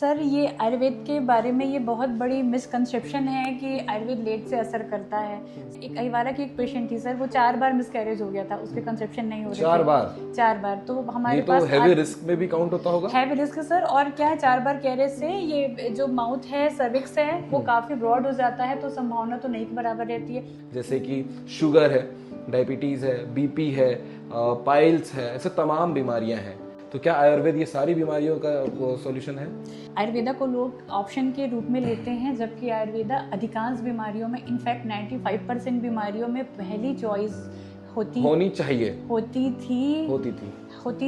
Sir ये आयुर्वेद के बारे में ये बहुत बड़ी मिसकंसेप्शन है कि आयुर्वेद लेट से असर करता है। एक अहिवारा की एक पेशेंट थी सर, वो 4 बार मिसकैरेज हो गया था, उसके कंसेप्शन नहीं हो रहे थे। 4 बार तो हमारे ये तो पास हैवी रिस्क में भी काउंट होता होगा। हैवी रिस्क सर, और क्या है 4 बार कैरेज से ये जो माउथ है, सर्विक्स है, वो काफी ब्रॉड हो जाता है, तो संभावना तो नहीं के बराबर रहती है। जैसे कि शुगर है, डायबिटीज है, बीपी है, पाइल्स है, ऐसे तमाम बीमारियां हैं। तो क्या आयुर्वेद ये सारी बीमारियों का सॉल्यूशन है? आयुर्वेदा को लोग ऑप्शन के रूप में लेते हैं, जबकि आयुर्वेदा अधिकांश बीमारियों में, इनफैक्ट 95% बीमारियों में पहली चॉइस होनी चाहिए, होती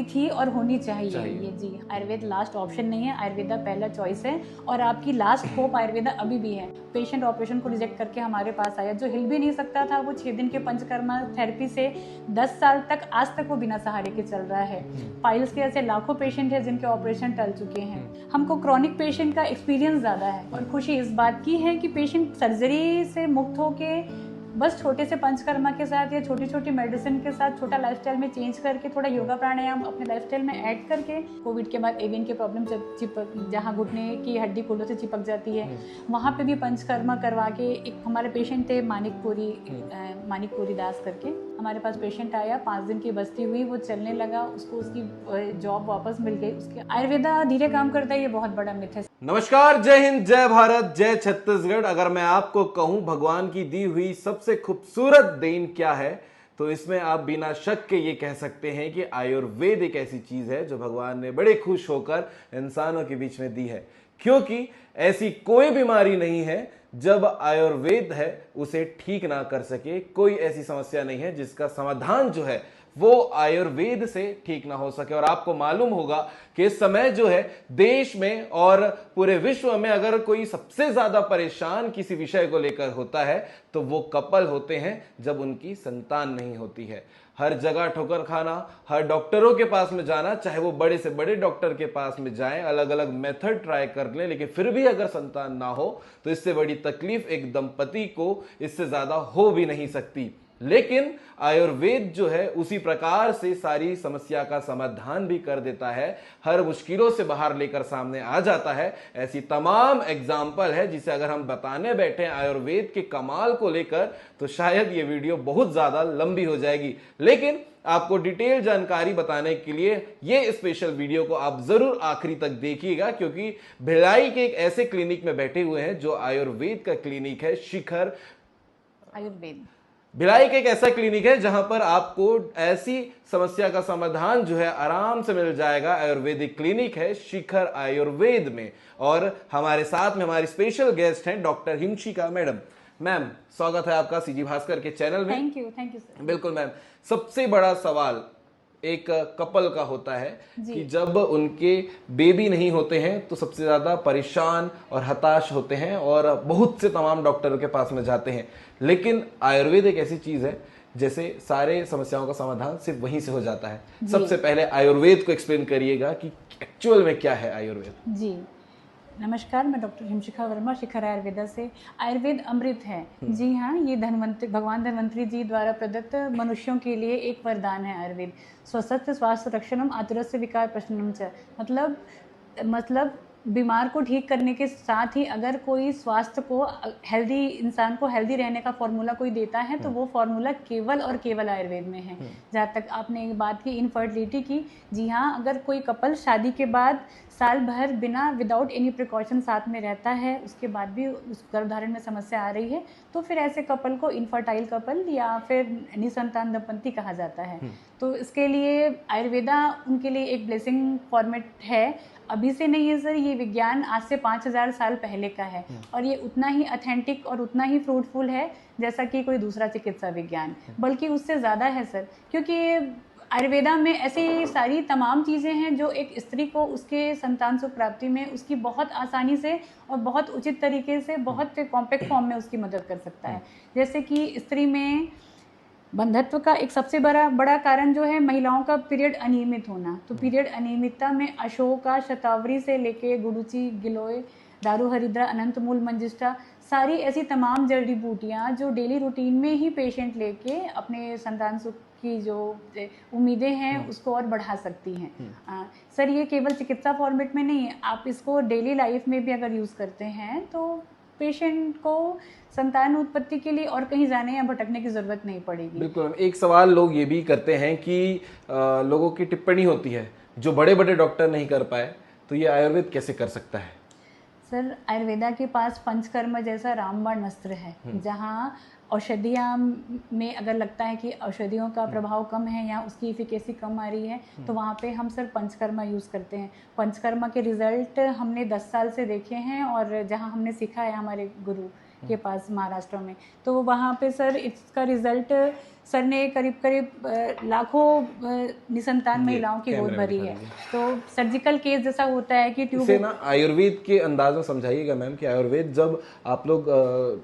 थी और होनी चाहिए। ये जी, आयुर्वेद लास्ट ऑप्शन नहीं है, आयुर्वेदा पहला चॉइस है और आपकी लास्ट होप आयुर्वेदा अभी भी है। पेशेंट ऑपरेशन को रिजेक्ट करके हमारे पास आया, जो हिल भी नहीं सकता था, वो 6 दिन के पंचकर्मा थेरेपी से 10 साल तक, आज तक वो बिना सहारे के चल रहा है। पाइल्स के ऐसे लाखों पेशेंट हैं जिनके ऑपरेशन टल चुके हैं। हमको क्रॉनिक पेशेंट का एक्सपीरियंस ज़्यादा है और खुशी इस बात की है कि पेशेंट सर्जरी से मुक्त होके बस छोटे से पंचकर्मा के साथ या छोटी छोटी मेडिसिन के साथ, छोटा लाइफस्टाइल में चेंज करके, थोड़ा योगा प्राणायाम अपने लाइफस्टाइल में ऐड करके, कोविड के बाद एवियन की प्रॉब्लम चिपक, जहाँ घुटने की हड्डी कूलों से चिपक जाती है, वहाँ पे भी पंचकर्मा करवा के, एक हमारे पेशेंट थे मानिकपुरी दास करके, हमारे पास पेशेंट आया, 5 दिन की बस्ती हुई, वो चलने लगा, उसको उसकी जॉब वापस मिल गई। उसके आयुर्वेदा धीरे काम करता है, ये बहुत बड़ा मिथ है। नमस्कार, जय हिंद, जय भारत, जय छत्तीसगढ़। अगर मैं आपको कहूं भगवान की दी हुई सबसे खूबसूरत देन क्या है, तो इसमें आप बिना शक के ये कह सकते हैं कि आयुर्वेद एक ऐसी चीज है जो भगवान ने बड़े खुश होकर इंसानों के बीच में दी है। क्योंकि ऐसी कोई बीमारी नहीं है जब आयुर्वेद है उसे ठीक ना कर सके। कोई ऐसी समस्या नहीं है जिसका समाधान जो है वो आयुर्वेद से ठीक ना हो सके। और आपको मालूम होगा कि इस समय जो है देश में और पूरे विश्व में अगर कोई सबसे ज्यादा परेशान किसी विषय को लेकर होता है तो वो कपल होते हैं जब उनकी संतान नहीं होती है। हर जगह ठोकर खाना, हर डॉक्टरों के पास में जाना, चाहे वो बड़े से बड़े डॉक्टर के पास में जाएं, अलग अलग मेथड ट्राई कर लें, लेकिन फिर भी अगर संतान ना हो तो इससे बड़ी तकलीफ एक दंपति को इससे ज्यादा हो भी नहीं सकती। लेकिन आयुर्वेद जो है उसी प्रकार से सारी समस्या का समाधान भी कर देता है, हर मुश्किलों से बाहर लेकर सामने आ जाता है। ऐसी तमाम एग्जाम्पल है जिसे अगर हम बताने बैठे आयुर्वेद के कमाल को लेकर तो शायद ये वीडियो बहुत ज्यादा लंबी हो जाएगी। लेकिन आपको डिटेल जानकारी बताने के लिए ये स्पेशल वीडियो को आप जरूर आखिरी तक देखिएगा, क्योंकि भिलाई के एक ऐसे क्लिनिक में बैठे हुए हैं जो आयुर्वेद का क्लिनिक है, शिखर आयुर्वेद। भिलाई का एक ऐसा क्लिनिक है जहां पर आपको ऐसी समस्या का समाधान जो है आराम से मिल जाएगा। आयुर्वेदिक क्लिनिक है शिखर आयुर्वेद में। और हमारे साथ में हमारी स्पेशल गेस्ट हैं डॉक्टर हिमशिखा मैडम। मैम, स्वागत है आपका सीजी भास्कर के चैनल में। Thank you sir. बिल्कुल मैम। सबसे बड़ा सवाल एक कपल का होता है कि जब उनके बेबी नहीं होते हैं तो सबसे ज्यादा परेशान और हताश होते हैं और बहुत से तमाम डॉक्टरों के पास में जाते हैं। लेकिन आयुर्वेद एक ऐसी चीज है जैसे सारे समस्याओं का समाधान सिर्फ वहीं से हो जाता है। सबसे पहले आयुर्वेद को एक्सप्लेन करिएगा कि एक्चुअल में क्या है आयुर्वेद। जी नमस्कार, मैं डॉक्टर हिमशिखा वर्मा, शिखर आयुर्वेदा से। आयुर्वेद अमृत है। जी हाँ, ये भगवान धन्वंतरी जी द्वारा प्रदत्त मनुष्यों के लिए एक वरदान है। आयुर्वेद स्वस्थ स्वास्थ्य रक्षणम आतुरस्य विकार प्रशमनम च, मतलब बीमार को ठीक करने के साथ ही अगर कोई स्वास्थ्य को, हेल्दी इंसान को हेल्दी रहने का फॉर्मूला कोई देता है तो वो फॉर्मूला केवल और केवल आयुर्वेद में है। जहाँ तक आपने एक बात की इनफर्टिलिटी की, जी हाँ, अगर कोई कपल शादी के बाद साल भर विदाउट एनी प्रिकॉशन साथ में रहता है, उसके बाद भी उस गर्भधारण में समस्या आ रही है, तो फिर ऐसे कपल को इनफर्टाइल कपल या फिर निसंतान दंपति कहा जाता है। तो इसके लिए आयुर्वेदा उनके लिए एक ब्लेसिंग फॉर्मेट है। अभी से नहीं है सर, ये विज्ञान आज से 5000 साल पहले का है और ये उतना ही ऑथेंटिक और उतना ही फ्रूटफुल है जैसा कि कोई दूसरा चिकित्सा विज्ञान, बल्कि उससे ज़्यादा है सर। क्योंकि आयुर्वेदा में ऐसी सारी तमाम चीज़ें हैं जो एक स्त्री को उसके संतान सुख प्राप्ति में उसकी बहुत आसानी से और बहुत उचित तरीके से, बहुत कॉम्पैक्ट फॉर्म में उसकी मदद कर सकता है। जैसे कि स्त्री में बंधत्व का एक सबसे बड़ा कारण जो है महिलाओं का पीरियड अनियमित होना। तो पीरियड अनियमितता में अशोका, शतावरी से लेके गुडुचि, गिलोय, दारू हरिद्रा, अनंत मूल, मंजिष्ठा, सारी ऐसी तमाम जड़ी बूटियाँ जो डेली रूटीन में ही पेशेंट लेके अपने संतान सुख की जो उम्मीदें हैं उसको और बढ़ा सकती हैं। सर ये केवल चिकित्सा फॉर्मेट में नहीं है, आप इसको डेली लाइफ में भी अगर यूज़ करते हैं तो पेशेंट को संतान उत्पत्ति के लिए और कहीं जाने या भटकने की ज़रूरत नहीं पड़ेगी। बिल्कुल। एक सवाल लोग ये भी करते हैं कि लोगों की टिप्पणी होती है जो बड़े बड़े डॉक्टर नहीं कर पाए, तो ये आयुर्वेद कैसे कर सकता है? सर आयुर्वेदा के पास पंचकर्म जैसा रामबाण अस्त्र है, जहाँ औषधियाँ में अगर लगता है कि औषधियों का प्रभाव कम है या उसकी इफिकेसी कम आ रही है तो वहाँ पे हम सर पंचकर्मा यूज़ करते हैं। पंचकर्मा के रिजल्ट हमने 10 साल से देखे हैं और जहाँ हमने सीखा है हमारे गुरु के पास महाराष्ट्र में, तो वहाँ पे सर इसका रिजल्ट सर ने करीब करीब लाखों निसंतान महिलाओं की गोद भरी है। तो सर्जिकल केस जैसा होता है कि ट्यूब इसे ना आयुर्वेद के अंदाज में समझाइएगा मैम कि आयुर्वेद जब आप लोग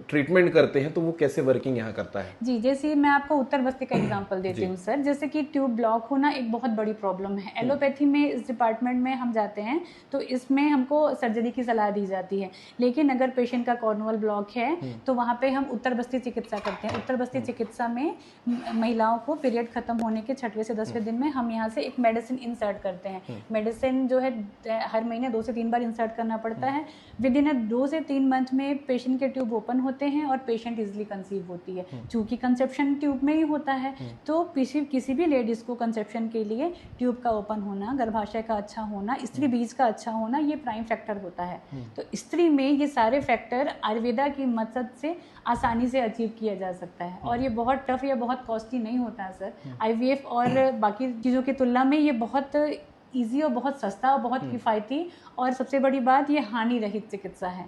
ट्रीटमेंट करते हैं तो वो कैसे वर्किंग यहाँ करता है? जी, जैसे मैं आपको उत्तर बस्ती का एग्जांपल देती हूँ सर। जैसे कि ट्यूब ब्लॉक होना एक बहुत बड़ी प्रॉब्लम है। एलोपैथी में इस डिपार्टमेंट में हम जाते हैं तो इसमें हमको सर्जरी की सलाह दी जाती है, लेकिन अगर पेशेंट का कॉर्नुअल ब्लॉक है तो वहाँ पे हम उत्तर बस्ती चिकित्सा करते हैं। उत्तर बस्ती चिकित्सा में महिलाओं को पीरियड खत्म होने के 6वें से 10वें दिन में हम यहाँ से एक मेडिसिन इंसर्ट करते हैं। मेडिसिन जो है हर महीने 2 से 3 बार इंसर्ट करना पड़ता है। विद इन 2 से 3 मंथ में पेशेंट के ट्यूब ओपन होते हैं और पेशेंट इजिली कंसीव होती है। चूँकि कंसेप्शन ट्यूब में ही होता है तो किसी भी लेडीज़ को कंसेप्शन के लिए ट्यूब का ओपन होना, गर्भाशय का अच्छा होना, स्त्री बीज का अच्छा होना, ये प्राइम फैक्टर होता है। तो स्त्री में ये सारे फैक्टर आयुर्वेदा की मदद से आसानी से अचीव किया जा सकता है और ये बहुत टफ या बहुत कॉस्टली नहीं होता है सर। आईवीएफ और बाकी चीज़ों की तुलना में ये बहुत ईजी और बहुत सस्ता और बहुत किफ़ायती और सबसे बड़ी बात ये हानि रहित चिकित्सा है।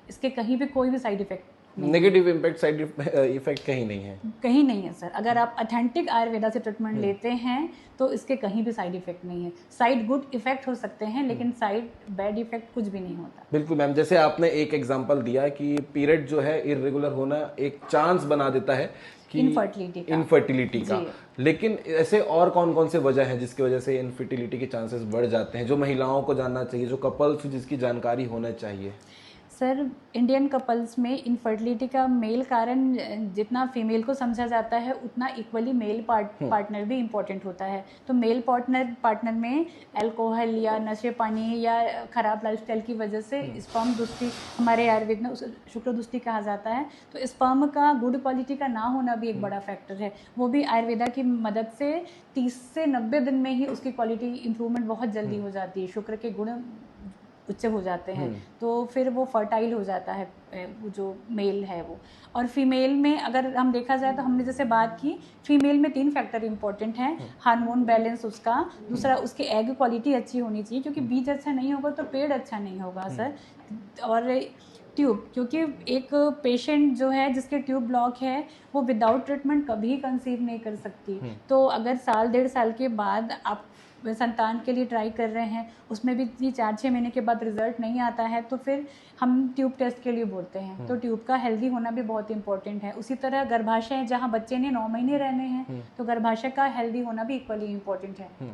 इसके कहीं भी कोई भी side effect negative impact, side effect कहीं नहीं है? कहीं नहीं है सर। अगर आप ऑथेंटिक आयुर्वेदा से ट्रीटमेंट लेते हैं तो इसके कहीं भी साइड इफेक्ट नहीं है। साइड गुड इफेक्ट हो सकते हैं लेकिन साइड बैड इफेक्ट कुछ भी नहीं होता। बिल्कुल मैम, जैसे आपने एक एग्जांपल दिया कि पीरियड जो है इरेगुलर होना एक चांस बना देता है कि इनफर्टिलिटी का, लेकिन ऐसे और कौन कौन से वजह है जिसकी वजह से इनफर्टिलिटी के चांसेस बढ़ जाते हैं, जो महिलाओं को जानना चाहिए, जो कपल्स जिसकी जानकारी होना चाहिए? सर इंडियन कपल्स में इनफर्टिलिटी का मेल कारण जितना फीमेल को समझा जाता है उतना इक्वली मेल पार्टनर भी इम्पोर्टेंट होता है। तो मेल पार्टनर में अल्कोहल या नशे पानी या ख़राब लाइफस्टाइल की वजह से स्पर्म दुष्टि, हमारे आयुर्वेद में उसे शुक्र दुष्टि कहा जाता है, तो स्पर्म का गुड क्वालिटी का ना होना भी एक बड़ा फैक्टर है। वो भी आयुर्वेदा की मदद से 30 से 90 दिन में ही उसकी क्वालिटी इंप्रूवमेंट बहुत जल्दी हो जाती है। शुक्र के गुण उच्च हो जाते हैं तो फिर वो फर्टाइल हो जाता है वो जो मेल है वो। और फीमेल में अगर हम देखा जाए तो हमने जैसे बात की, फीमेल में 3 फैक्टर इंपॉर्टेंट हैं। हार्मोन बैलेंस उसका, दूसरा उसके एग क्वालिटी अच्छी होनी चाहिए क्योंकि बीज अच्छा नहीं होगा तो पेड़ अच्छा नहीं होगा सर। और ट्यूब, क्योंकि एक पेशेंट जो है जिसके ट्यूब ब्लॉक है वो विदाउट ट्रीटमेंट कभी कंसीव नहीं कर सकती। तो अगर साल 1.5 साल के बाद आप संतान के लिए ट्राई कर रहे हैं, उसमें भी 4-6 महीने के बाद रिजल्ट नहीं आता है तो फिर हम ट्यूब टेस्ट के लिए बोलते हैं। तो ट्यूब का हेल्दी होना भी बहुत इंपॉर्टेंट है। उसी तरह गर्भाशय, जहाँ बच्चे ने 9 महीने रहने हैं तो गर्भाशय का हेल्दी होना भी इक्वली इम्पोर्टेंट है।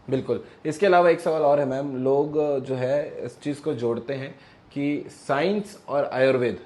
बिल्कुल। इसके अलावा एक सवाल और है मैम, लोग जो है इस चीज़ को जोड़ते हैं कि साइंस और आयुर्वेद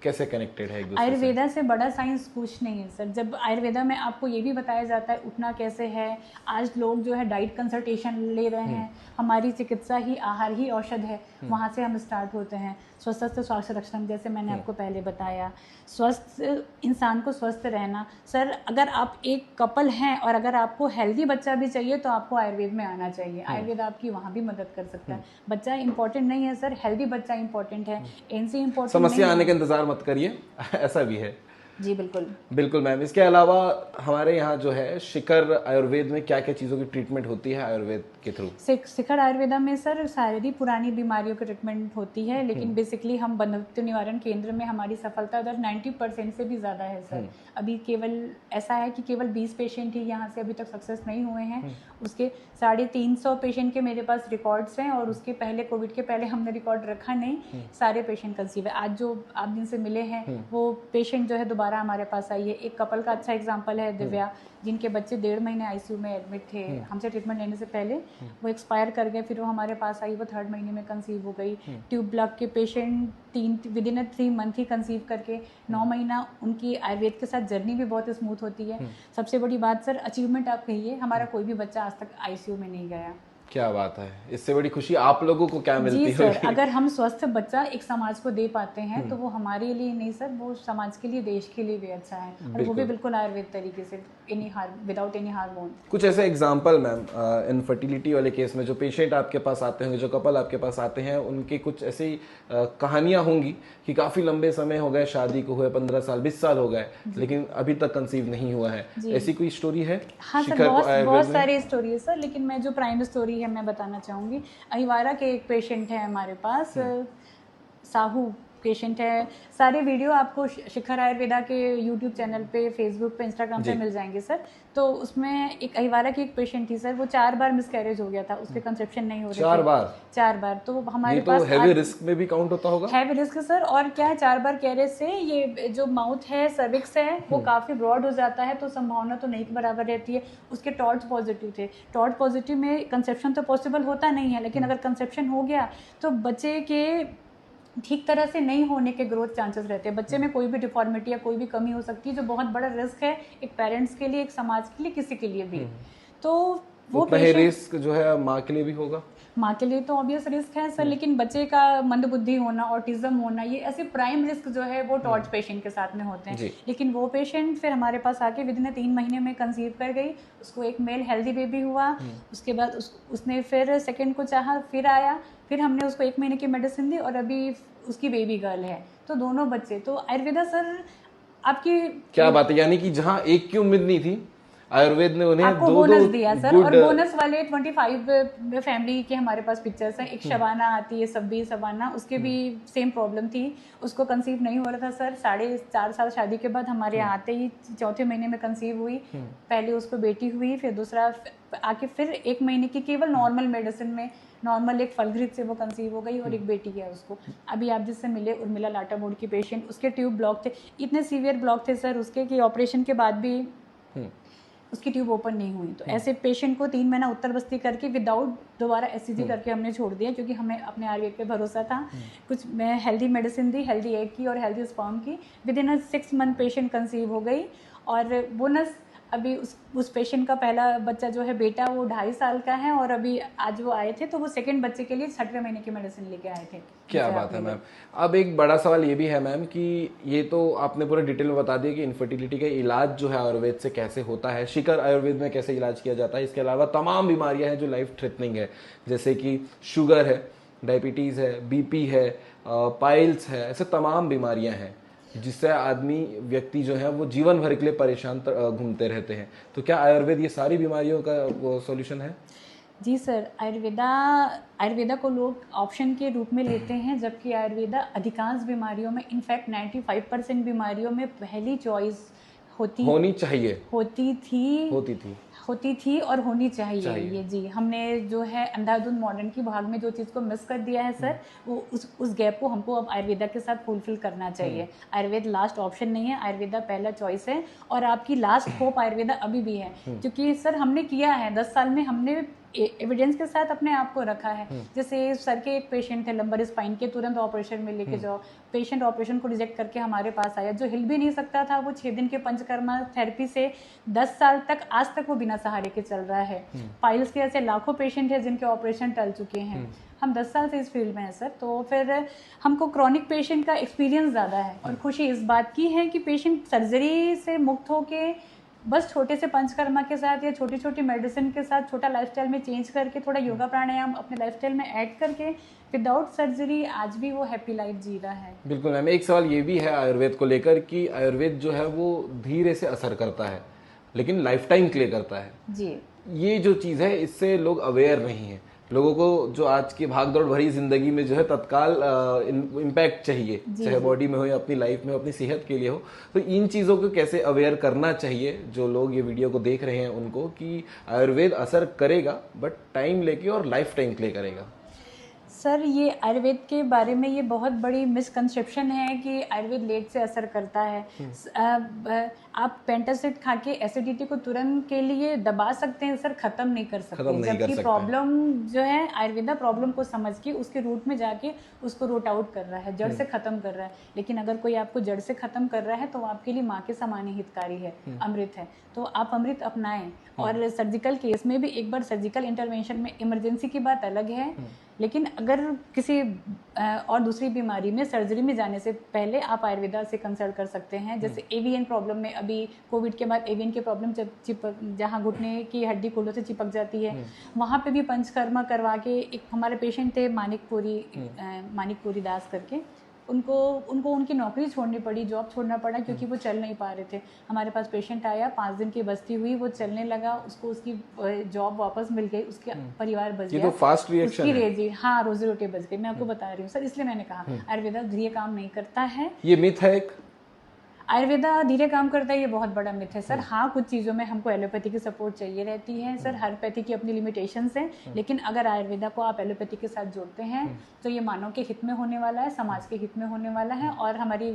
कैसे कनेक्टेड है एक दूसरे आयुर्वेदा से बड़ा साइंस कुछ नहीं है सर। जब आयुर्वेदा में आपको ये भी बताया जाता है उठना कैसे है, आज लोग जो है डाइट कंसल्टेशन ले रहे हैं, हमारी चिकित्सा ही आहार ही औषध है, वहाँ से हम स्टार्ट होते हैं। स्वस्थ स्वास्थ्य रक्षण, जैसे मैंने आपको पहले बताया, स्वस्थ इंसान को स्वस्थ रहना। सर अगर आप एक कपल हैं और अगर आपको हेल्दी बच्चा भी चाहिए तो आपको आयुर्वेद में आना चाहिए। आयुर्वेद आपकी वहाँ भी मदद कर सकता है। बच्चा इंपॉर्टेंट नहीं है सर, हेल्दी बच्चा इंपॉर्टेंट है, एनसी इंपॉर्टेंट। समस्या आने का इंतजार मत करिए, ऐसा भी है। जी बिल्कुल बिल्कुल मैम। इसके अलावा हमारे यहाँ जो है शिखर आयुर्वेद में क्या क्या चीज़ों की ट्रीटमेंट होती है आयुर्वेद के थ्रू? शिखर आयुर्वेदा में सर सारी पुरानी बीमारियों की ट्रीटमेंट होती है, लेकिन बेसिकली हम बंधुत्व निवारण केंद्र में हमारी सफलता दर 90% से भी ज़्यादा है सर। अभी केवल ऐसा है कि केवल 20 पेशेंट ही यहाँ से अभी तक सक्सेस नहीं हुए हैं। उसके 350 पेशेंट के मेरे पास रिकॉर्ड्स हैं और उसके पहले, कोविड के पहले हमने रिकॉर्ड रखा नहीं, सारे पेशेंट कंसीव है। आज जो आप जिनसे मिले हैं वो पेशेंट जो है दोबारा दोबारा हमारे पास आई है। एक कपल का अच्छा एग्जांपल है दिव्या, जिनके बच्चे 1.5 महीने आईसीयू में एडमिट थे हमसे ट्रीटमेंट लेने से पहले, वो एक्सपायर कर गए, फिर वो हमारे पास आई, वो 3rd महीने में कंसीव हो गई। ट्यूब ब्लॉक के पेशेंट विदिन 3 मंथ ही कंसीव करके 9 महीना उनकी आयुर्वेद के साथ जर्नी भी बहुत स्मूथ होती है। सबसे बड़ी बात सर, अचीवमेंट आप कहिए, हमारा कोई भी बच्चा आज तक आईसीयू में नहीं गया। क्या बात है, इससे बड़ी खुशी आप लोगों को क्या मिलती जी है? सर, अगर हम स्वस्थ बच्चा एक समाज को दे पाते हैं तो वो हमारे लिए नहीं सर, वो समाज के लिए, देश के लिए भी अच्छा है, और वो भी बिल्कुल आयुर्वेद तरीके से, विदाउट एनी हार्मोन। कुछ ऐसे एग्जांपल मैम, इनफर्टिलिटी वाले केस में जो पेशेंट आपके पास आते होंगे, जो कपल आपके पास आते हैं, उनके कुछ ऐसी कहानियां होंगी कि काफी लंबे समय हो गए शादी को हुए, 15 साल 20 साल हो गए, लेकिन अभी तक कंसीव नहीं हुआ है, ऐसी कोई स्टोरी है? हाँ सर, बहुत सारी स्टोरी है सर, लेकिन मैं जो प्राइम स्टोरी है मैं बताना चाहूँगी। अहिवारा के एक पेशेंट है हमारे पास, साहू पेशेंट है। सारे वीडियो आपको शिखर आयुर्वेदा के यूट्यूब चैनल पे, फेसबुक पे, इंस्टाग्राम पे मिल जाएंगे सर। तो उसमें एक अहिवारा की एक पेशेंट थी सर, वो 4 बार मिसकैरेज हो गया था, उसके कंसेप्शन नहीं हो रहे थे। 4 बार? तो हमारे ये तो हैवी रिस्क में भी काउंट होता होगा? हैवी रिस्क सर, और क्या है, 4 बार कैरेज से ये जो माउथ है, सर्विक्स है, वो काफ़ी ब्रॉड हो जाता है, तो संभावना तो नहीं के बराबर रहती है। उसके टॉर्च पॉजिटिव थे। टॉर्च पॉजिटिव में कंसेप्शन तो पॉसिबल होता नहीं है, लेकिन अगर कंसेप्शन हो गया तो बच्चे के ठीक तरह से नहीं होने के ग्रोथ चांसेस रहते हैं। बच्चे में कोई भी डिफॉर्मिटी या कोई भी कमी हो सकती है, जो बहुत बड़ा रिस्क है एक पेरेंट्स के लिए, एक समाज के लिए, किसी के लिए भी। तो वो रिस्क जो है माँ के लिए भी होगा। माँ के लिए तो ऑब्वियस रिस्क है सर, लेकिन बच्चे का मंदबुद्धि होना, ऑटिज्म होना, ये ऐसे प्राइम रिस्क जो है वो टॉर्च पेशेंट के साथ में होते हैं। लेकिन वो पेशेंट फिर हमारे पास आके विदिन 3 महीने में कंसीव कर गई। उसको एक मेल हेल्दी बेबी हुआ। उसके बाद उसने फिर सेकंड को चाहा, फिर आया, फिर हमने उसको 1 महीने की मेडिसिन दी, और अभी उसकी बेबी गर्ल है। तो दोनों बच्चे, तो आयुर्वेदा सर आपकी क्या बात है, यानी कि जहाँ एक की उम्मीद नहीं थी, आयुर्वेद ने उन्हें आपको बोनस दिया सर। और बोनस वाले 25 फैमिली के हमारे पास पिक्चर्स हैं। एक शबाना आती है, सब्बी शबाना, उसके भी सेम प्रॉब्लम थी, उसको कंसीव नहीं हो रहा था सर। 4.5 साल शादी के बाद हमारे यहाँ आते ही 4थे महीने में कंसीव हुई। पहले उसको बेटी हुई, फिर दूसरा आके फिर 1 महीने की केवल नॉर्मल मेडिसिन में, नॉर्मल एक फलघृत से वो कंसीव हो गई, और एक बेटी है उसको। अभी आप जिससे मिले, उर्मिला लाटा बोर्ड की पेशेंट, उसके ट्यूब ब्लॉक थे, इतने सीवियर ब्लॉक थे सर उसके कि ऑपरेशन के बाद भी उसकी ट्यूब ओपन नहीं हुई। तो ऐसे पेशेंट को 3 महीना उत्तर बस्ती करके विदाउट दोबारा एससीजी करके हमने छोड़ दिया, क्योंकि हमें अपने आयुर्वेद पे भरोसा था। कुछ मैं हेल्दी मेडिसिन दी, हेल्दी एग की और हेल्दी स्पर्म की। विदिन 6 मंथ पेशेंट कंसीव हो गई। और बोनस अभी उस पेशेंट का पहला बच्चा जो है बेटा, वो 2.5 साल का है, और अभी आज वो आए थे तो वो सेकंड बच्चे के लिए 6वें महीने की मेडिसिन लेके आए थे। क्या बात है मैम। अब एक बड़ा सवाल ये भी है मैम कि ये तो आपने पूरा डिटेल में बता दिया कि इनफर्टिलिटी का इलाज जो है आयुर्वेद से कैसे होता है, शिखर आयुर्वेद में कैसे इलाज किया जाता है। इसके अलावा तमाम बीमारियां हैं जो लाइफ थ्रेटनिंग है, जैसे कि शुगर है, डायबिटीज़ है, बीपी है, पाइल्स है, ऐसे तमाम बीमारियां हैं जिससे आदमी व्यक्ति जो है वो जीवन भर के लिए परेशान घूमते रहते हैं। तो क्या आयुर्वेद ये सारी बीमारियों का वो सॉल्यूशन है? जी सर, आयुर्वेदा को लोग ऑप्शन के रूप में लेते हैं, जबकि आयुर्वेदा अधिकांश बीमारियों में, इनफैक्ट 95% बीमारियों में पहली चॉइस होती थी और होनी चाहिए। ये जी, हमने जो है अंधाधुंध मॉडर्न की भाग में जो चीज़ को मिस कर दिया है सर, वो उस गैप को हमको अब आयुर्वेदा के साथ फुलफिल करना चाहिए। आयुर्वेद लास्ट ऑप्शन नहीं है, आयुर्वेदा पहला चॉइस है, और आपकी लास्ट होप आयुर्वेदा अभी भी है। क्योंकि सर हमने किया है 10 साल में, हमने एविडेंस के साथ अपने आप को रखा है। जैसे सर के एक पेशेंट थे लंबर स्पाइन के, तुरंत ऑपरेशन में लेके जाओ। पेशेंट ऑपरेशन को रिजेक्ट करके हमारे पास आया, जो हिल भी नहीं सकता था, वो 6 दिन के पंचकर्मा थेरेपी से 10 साल तक, आज तक वो बिना सहारे के चल रहा है। पाइल्स के ऐसे लाखों पेशेंट हैं जिनके ऑपरेशन टल चुके हैं। हम 10 साल से इस फील्ड में हैं सर, तो फिर हमको क्रॉनिक पेशेंट का एक्सपीरियंस ज़्यादा है, और खुशी इस बात की है कि पेशेंट सर्जरी से मुक्त होके बस छोटे से पंचकर्मा के साथ या छोटी छोटी मेडिसिन के साथ, छोटा लाइफस्टाइल में चेंज करके, थोड़ा योगा प्राणायाम अपने लाइफस्टाइल में ऐड करके, विदाउट सर्जरी आज भी वो हैप्पी लाइफ जी रहा है। बिल्कुल मैम। एक सवाल ये भी है आयुर्वेद को लेकर कि आयुर्वेद जो है वो धीरे से असर करता है, लेकिन लाइफ टाइम के लिए करता है जी। ये जो चीज़ है, इससे लोग अवेयर नहीं है। लोगों को जो आज की भागदौड़ भरी जिंदगी में जो है तत्काल इम्पैक्ट चाहिए, चाहे बॉडी में हो या अपनी लाइफ में, अपनी सेहत के लिए हो। तो इन चीज़ों को कैसे अवेयर करना चाहिए जो लोग ये वीडियो को देख रहे हैं उनको, कि आयुर्वेद असर करेगा बट टाइम लेके और लाइफ टाइम के लिए करेगा? सर ये आयुर्वेद के बारे में ये बहुत बड़ी मिसकंसेप्शन है कि आयुर्वेद लेट से असर करता है। आप पेंटासिड खा के एसिडिटी को तुरंत के लिए दबा सकते हैं सर, खत्म नहीं कर सकते। जबकि प्रॉब्लम जो है आयुर्वेदा प्रॉब्लम को समझ के उसके रूट में जाके उसको रूट आउट कर रहा है, जड़ से खत्म कर रहा है। लेकिन अगर कोई आपको जड़ से खत्म कर रहा है तो आपके लिए माँ के समान ही हितकारी है, अमृत है। तो आप अमृत अपनाएं। और सर्जिकल केस में भी एक बार सर्जिकल इंटरवेंशन में इमरजेंसी की बात अलग है, लेकिन अगर किसी और दूसरी बीमारी में सर्जरी में जाने से पहले आप आयुर्वेदा से कंसल्ट कर सकते हैं। जैसे एवियन प्रॉब्लम में, अभी कोविड के बाद एवियन की प्रॉब्लम जब चिपक, जहाँ घुटने की हड्डी कोलों से चिपक जाती है, वहाँ पे भी पंचकर्मा करवा के, एक हमारे पेशेंट थे मानिकपुरी दास करके, उनको उनकी नौकरी छोड़नी पड़ी, जॉब छोड़ना पड़ा क्योंकि वो चल नहीं पा रहे थे। हमारे पास पेशेंट आया, 5 दिन की बस्ती हुई, वो चलने लगा, उसको उसकी जॉब वापस मिल गई, उसके परिवार बच गया। ये तो फास्ट रिएक्शन है। रोजी, हाँ, रोजी रोटी बच गई। मैं आपको बता रही हूँ सर, इसलिए मैंने कहा आयुर्वेदा धीरे काम नहीं करता है। ये मिथ है एक, आयुर्वेदा धीरे काम करता है, ये बहुत बड़ा मिथ है सर। हाँ, कुछ चीज़ों में हमको एलोपैथी की सपोर्ट चाहिए रहती है सर, हर पैथी की अपनी लिमिटेशंस हैं। लेकिन अगर आयुर्वेदा को आप एलोपैथी के साथ जोड़ते हैं तो ये मानव के हित में होने वाला है, समाज के हित में होने वाला है, और हमारी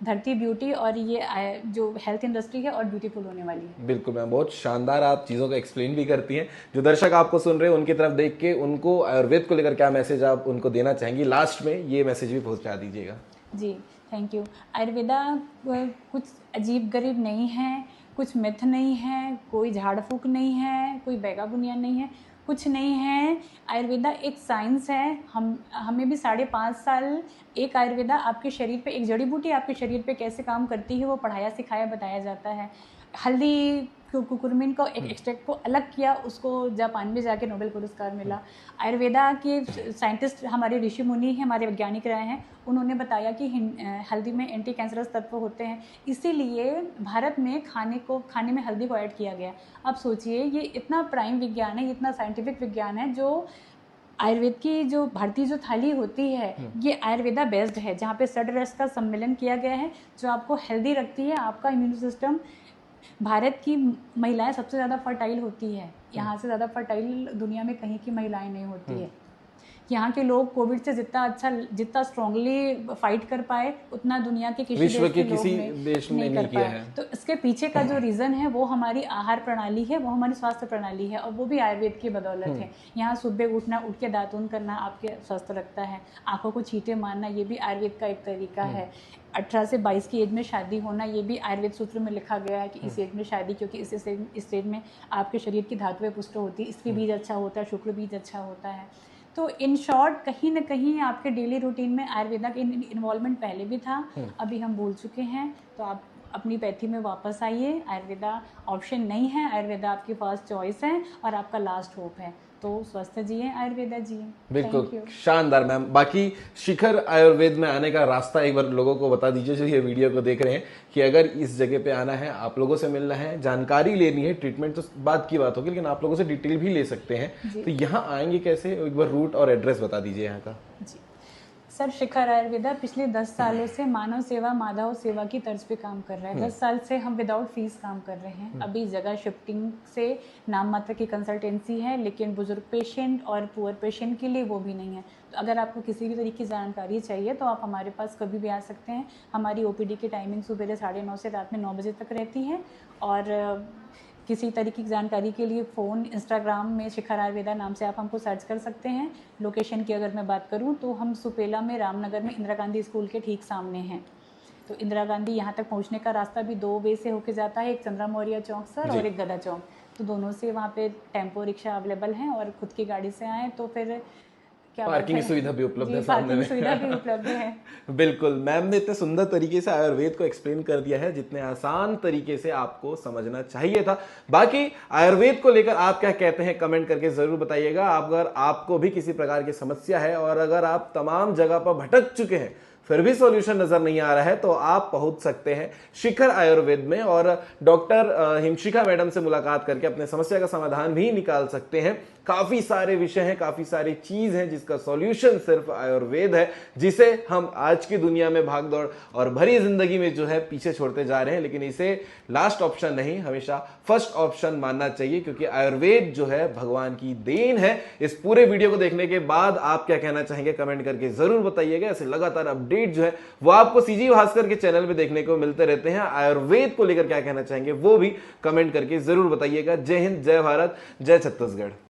धरती ब्यूटी और ये जो हेल्थ इंडस्ट्री है और ब्यूटीफुल होने वाली है। बिल्कुल मैम, बहुत शानदार आप चीज़ों को एक्सप्लेन भी करती हैं। जो दर्शक आपको सुन रहे हैं उनकी तरफ देख के उनको आयुर्वेद को लेकर क्या मैसेज आप उनको देना चाहेंगी, लास्ट में ये मैसेज भी पहुँचा दीजिएगा। जी, थैंक यू। आयुर्वेदा कुछ अजीब गरीब नहीं है, कुछ मिथ नहीं है, कोई झाड़ फूक नहीं है, कोई बैगा बुनियाद नहीं है, कुछ नहीं है। आयुर्वेदा एक साइंस है। हमें भी 5.5 साल एक आयुर्वेदा आपके शरीर पे, एक जड़ी बूटी आपके शरीर पे कैसे काम करती है वो पढ़ाया सिखाया बताया जाता है। हल्दी कुकुरमिन को एक एक्सट्रैक्ट को अलग किया, उसको जापान में जाके नोबेल पुरस्कार मिला। आयुर्वेदा के साइंटिस्ट हमारे ऋषि मुनि हैं, हमारे वैज्ञानिक रहे हैं, उन्होंने बताया कि हल्दी में एंटी कैंसरस तत्व होते हैं, इसीलिए भारत में खाने में हल्दी को ऐड किया गया। अब सोचिए, ये इतना प्राइम विज्ञान है, इतना साइंटिफिक विज्ञान है, जो आयुर्वेद की जो भारतीय जो थाली होती है ये आयुर्वेदा बेस्ड है, जहाँ पे षड्रस का सम्मेलन किया गया है, जो आपको हेल्दी रखती है। आपका इम्यून सिस्टम, भारत की महिलाएं सबसे ज़्यादा फर्टाइल होती है, यहाँ से ज़्यादा फर्टाइल दुनिया में कहीं की महिलाएं नहीं होती है। यहाँ के लोग कोविड से जितना स्ट्रांगली फाइट कर पाए उतना दुनिया के विश्व के किसी देश में नहीं किया है। तो इसके पीछे का जो रीज़न है वो हमारी आहार प्रणाली है, वो हमारी स्वास्थ्य प्रणाली है, और वो भी आयुर्वेद की बदौलत है। यहाँ सुबह उठना, उठ के दातून करना आपके स्वस्थ रखता है। आंखों को छींटे मारना, ये भी आयुर्वेद का एक तरीका है। 18 से 22 की एज में शादी होना, ये भी आयुर्वेद सूत्र में लिखा गया है कि इस एज में शादी, क्योंकि इस एज में आपके शरीर की धातुएं पुष्ट होती है, स्त्री बीज अच्छा होता है, शुक्र बीज अच्छा होता है। तो इन शॉर्ट कहीं ना कहीं आपके डेली रूटीन में आयुर्वेदा का इन्वॉल्वमेंट पहले भी था, अभी हम भूल चुके हैं। तो आप अपनी पैथी में वापस आइए। आयुर्वेदा ऑप्शन नहीं है, आयुर्वेदा आपकी फर्स्ट चॉइस है और आपका लास्ट होप है। तो स्वस्थ जिए, आयुर्वेदा जिए। बिल्कुल शानदार मैम। बाकी शिखर आयुर्वेद में आने का रास्ता एक बार लोगों को बता दीजिए जो ये वीडियो को देख रहे हैं, कि अगर इस जगह पे आना है, आप लोगों से मिलना है, जानकारी लेनी है, ट्रीटमेंट तो बाद की बात होगी, लेकिन आप लोगों से डिटेल भी ले सकते हैं, तो यहाँ आएंगे कैसे? एक बार रूट और एड्रेस बता दीजिए यहाँ का। जी सर, शिखर आयुर्वेदा पिछले 10 सालों से मानव सेवा माधव सेवा की तर्ज पे काम कर रहा है। 10 साल से हम विदाउट फीस काम कर रहे हैं। अभी जगह शिफ्टिंग से नाम मात्र की कंसल्टेंसी है, लेकिन बुजुर्ग पेशेंट और पुअर पेशेंट के लिए वो भी नहीं है। तो अगर आपको किसी भी तरीके की जानकारी चाहिए तो आप हमारे पास कभी भी आ सकते हैं। हमारी OPD की टाइमिंग सुबह 9:30 से रात में 9 बजे तक रहती है। और किसी तरीके की जानकारी के लिए फ़ोन, इंस्टाग्राम में शिखर आयुर्वेदा नाम से आप हमको सर्च कर सकते हैं। लोकेशन की अगर मैं बात करूं तो हम सुपेला में, रामनगर में, इंदिरा गांधी स्कूल के ठीक सामने हैं। तो इंदिरा गांधी यहाँ तक पहुँचने का रास्ता भी 2 वे से होके जाता है, एक चंद्रा मौर्य चौक सर और एक गदा चौक। तो दोनों से वहाँ पे टेम्पो रिक्शा अवेलेबल हैं, और खुद की गाड़ी से आएँ तो फिर पार्किंग सुविधा भी उपलब्ध है सामने में। सुविधा भी उपलब्ध है। बिल्कुल, मैम ने इतने सुंदर तरीके से आयुर्वेद को एक्सप्लेन कर दिया है जितने आसान तरीके से आपको समझना चाहिए था। बाकी आयुर्वेद को लेकर आप क्या कहते हैं कमेंट करके जरूर बताइएगा। अगर आपको भी किसी प्रकार की समस्या है और अगर आप तमाम जगह पर भटक चुके हैं, फिर भी सॉल्यूशन नजर नहीं आ रहा है, तो आप पहुंच सकते हैं शिखर आयुर्वेद में और डॉक्टर हिमशिखा मैडम से मुलाकात करके अपने समस्या का समाधान भी निकाल सकते हैं। काफी सारे विषय हैं, काफी सारी चीज है जिसका सॉल्यूशन सिर्फ आयुर्वेद है, जिसे हम आज की दुनिया में भागदौड़ और भरी जिंदगी में जो है पीछे छोड़ते जा रहे हैं। लेकिन इसे लास्ट ऑप्शन नहीं, हमेशा फर्स्ट ऑप्शन मानना चाहिए, क्योंकि आयुर्वेद जो है भगवान की देन है। इस पूरे वीडियो को देखने के बाद आप क्या कहना चाहेंगे कमेंट करके जरूर बताइएगा। ऐसे लगातार अपडेट जो है वो आपको सीजी भास्कर के चैनल पे देखने को मिलते रहते हैं। आयुर्वेद को लेकर क्या कहना चाहेंगे वो भी कमेंट करके जरूर बताइएगा। जय हिंद, जय भारत, जय छत्तीसगढ़।